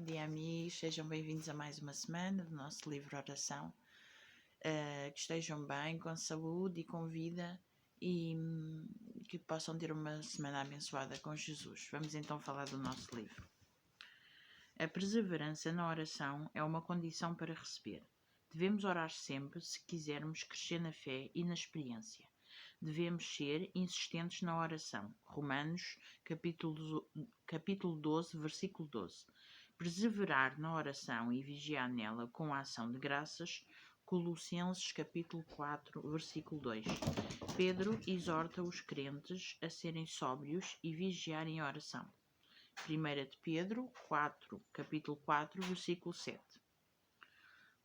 bom dia, amigos. Sejam bem-vindos a mais uma semana do nosso livro Oração. Que estejam bem, com saúde e com vida e que possam ter uma semana abençoada com Jesus. Vamos então falar do nosso livro. A perseverança na oração é uma condição para receber. Devemos orar sempre se quisermos crescer na fé e na experiência. Devemos ser insistentes na oração. Romanos, capítulo 12, versículo 12. Perseverar na oração e vigiar nela com a ação de graças. Colossenses, capítulo 4, versículo 2. Pedro exorta os crentes a serem sóbrios e vigiar em oração. 1 de Pedro 4, capítulo 4, versículo 7.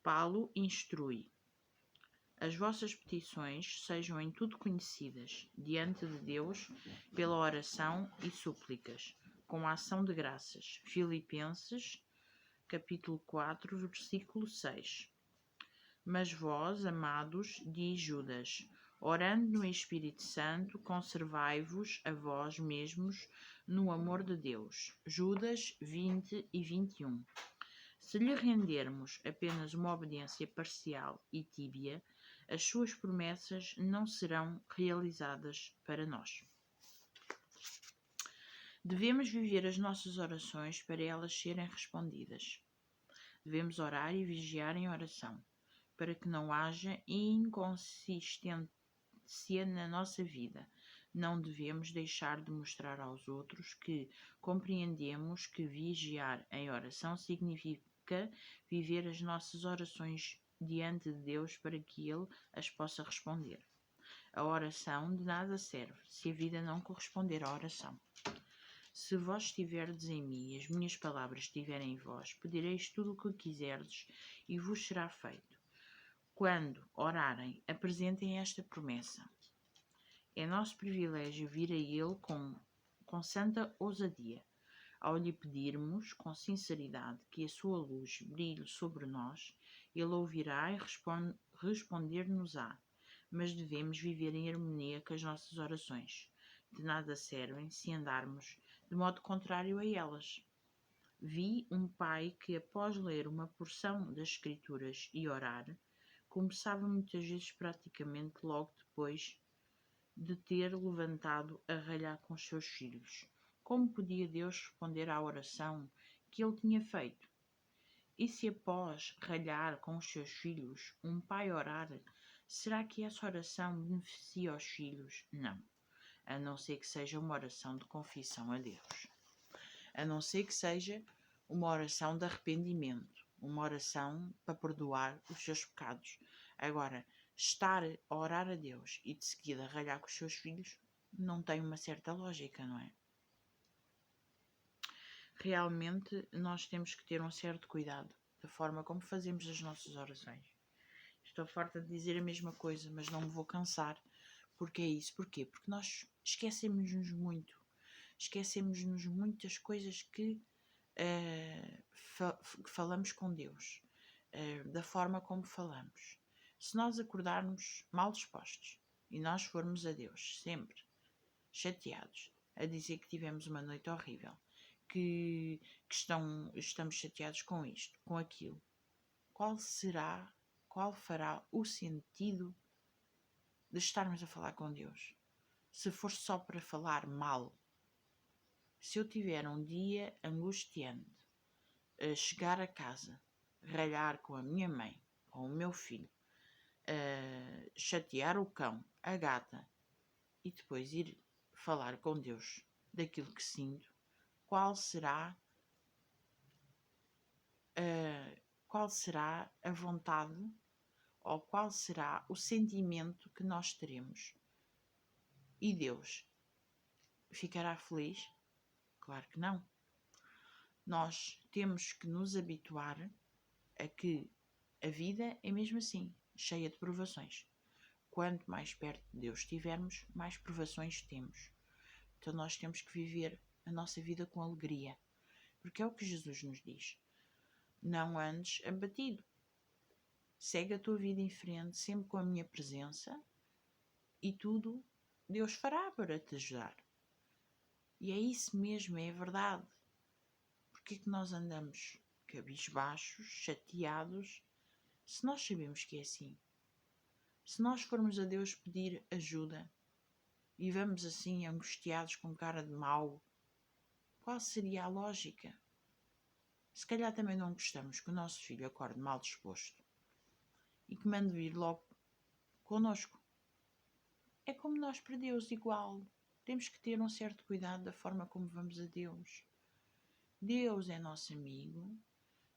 Paulo instrui: as vossas petições sejam em tudo conhecidas diante de Deus pela oração e súplicas, com a ação de graças. Filipenses, capítulo 4, versículo 6. Mas vós, amados, diz Judas, orando no Espírito Santo, conservai-vos a vós mesmos no amor de Deus. Judas 20 e 21. Se lhe rendermos apenas uma obediência parcial e tíbia, as suas promessas não serão realizadas para nós. Devemos viver as nossas orações para elas serem respondidas. Devemos orar e vigiar em oração, para que não haja inconsistência na nossa vida. Não devemos deixar de mostrar aos outros que compreendemos que vigiar em oração significa viver as nossas orações diante de Deus para que Ele as possa responder. A oração de nada serve se a vida não corresponder à oração. Se vós estiverdes em mim e as minhas palavras estiverem em vós, pedireis tudo o que quiserdes e vos será feito. Quando orarem, apresentem esta promessa. É nosso privilégio vir a Ele com santa ousadia. Ao lhe pedirmos com sinceridade que a sua luz brilhe sobre nós, Ele ouvirá e responder-nos-á. Mas devemos viver em harmonia com as nossas orações. De nada servem se andarmos de modo contrário a elas. Vi um pai que, após ler uma porção das Escrituras e orar, começava muitas vezes praticamente logo depois de ter levantado a ralhar com os seus filhos. Como podia Deus responder à oração que ele tinha feito? E se após ralhar com os seus filhos, um pai orar, será que essa oração beneficia os filhos? Não. A não ser que seja uma oração de confissão a Deus. A não ser que seja uma oração de arrependimento. Uma oração para perdoar os seus pecados. Agora, estar a orar a Deus e de seguida ralhar com os seus filhos não tem uma certa lógica, não é? Realmente nós temos que ter um certo cuidado da forma como fazemos as nossas orações. Estou farta de dizer a mesma coisa, mas não me vou cansar. Porque é isso. Porquê? Porque nós esquecemos-nos muito. Esquecemos-nos muito das coisas que falamos com Deus. Da forma como falamos. Se nós acordarmos mal dispostos e nós formos a Deus sempre chateados, a dizer que tivemos uma noite horrível, que estamos chateados com isto, com aquilo, qual fará o sentido de estarmos a falar com Deus? Se for só para falar mal. Se eu tiver um dia angustiante, chegar a casa, ralhar com a minha mãe, com o meu filho, chatear o cão, a gata, e depois ir falar com Deus daquilo que sinto, qual será a vontade ou qual será o sentimento que nós teremos? E Deus ficará feliz? Claro que não. Nós temos que nos habituar a que a vida é mesmo assim, cheia de provações. Quanto mais perto de Deus estivermos, mais provações temos. Então nós temos que viver a nossa vida com alegria. Porque é o que Jesus nos diz. Não andes abatido. Segue a tua vida em frente, sempre com a minha presença, e tudo Deus fará para te ajudar. E é isso mesmo, é a verdade. Porque é que nós andamos cabisbaixos, chateados, se nós sabemos que é assim? Se nós formos a Deus pedir ajuda e vamos assim angustiados com cara de mau, qual seria a lógica? Se calhar também não gostamos que o nosso filho acorde mal disposto e que mande vir logo connosco. É como nós para Deus, igual. Temos que ter um certo cuidado da forma como vamos a Deus. Deus é nosso amigo,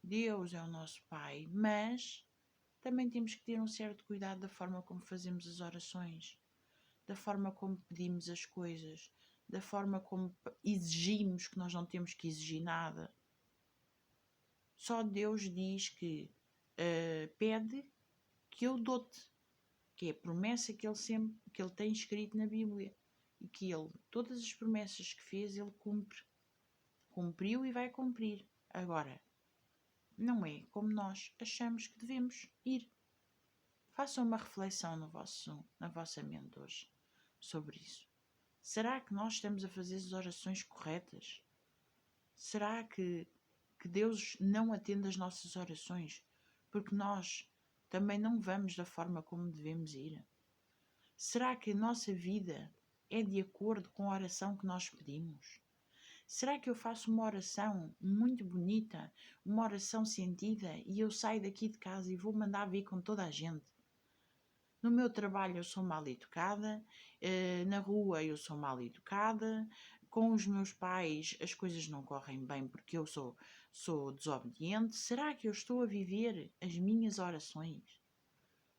Deus é o nosso Pai, mas também temos que ter um certo cuidado da forma como fazemos as orações, da forma como pedimos as coisas, da forma como exigimos, que nós não temos que exigir nada. Só Deus diz que pede que eu dou-te, que é a promessa que ele tem escrito na Bíblia, e que ele, todas as promessas que fez, ele cumpriu e vai cumprir. Agora, não é como nós achamos que devemos ir. Façam uma reflexão na vossa mente hoje sobre isso. Será que nós estamos a fazer as orações corretas? Será que Deus não atende as nossas orações porque nós também não vamos da forma como devemos ir? Será que a nossa vida é de acordo com a oração que nós pedimos? Será que eu faço uma oração muito bonita, uma oração sentida, e eu saio daqui de casa e vou mandar vir com toda a gente? No meu trabalho eu sou mal educada, na rua eu sou mal educada, com os meus pais as coisas não correm bem porque eu sou desobediente. Será que eu estou a viver as minhas orações?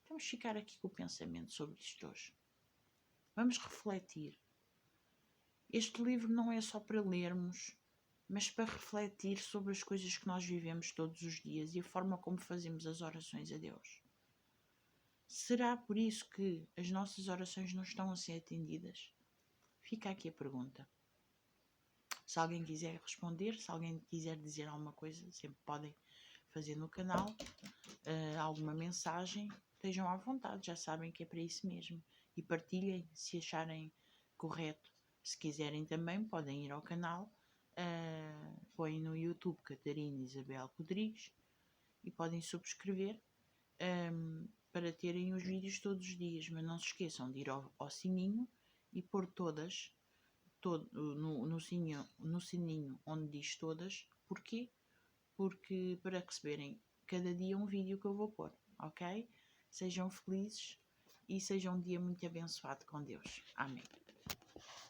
Vamos ficar aqui com o pensamento sobre isto hoje. Vamos refletir. Este livro não é só para lermos, mas para refletir sobre as coisas que nós vivemos todos os dias e a forma como fazemos as orações a Deus. Será por isso que as nossas orações não estão a ser atendidas? Fica aqui a pergunta. Se alguém quiser responder, se alguém quiser dizer alguma coisa, sempre podem fazer no canal, alguma mensagem, estejam à vontade, já sabem que é para isso mesmo. E partilhem se acharem correto. Se quiserem também, podem ir ao canal, põem no YouTube Catarina Isabel Rodrigues e podem subscrever para terem os vídeos todos os dias, mas não se esqueçam de ir ao sininho e pôr todas no sininho onde diz todas. Porquê? Porque para receberem cada dia um vídeo que eu vou pôr, ok? Sejam felizes e sejam um dia muito abençoado com Deus. Amém.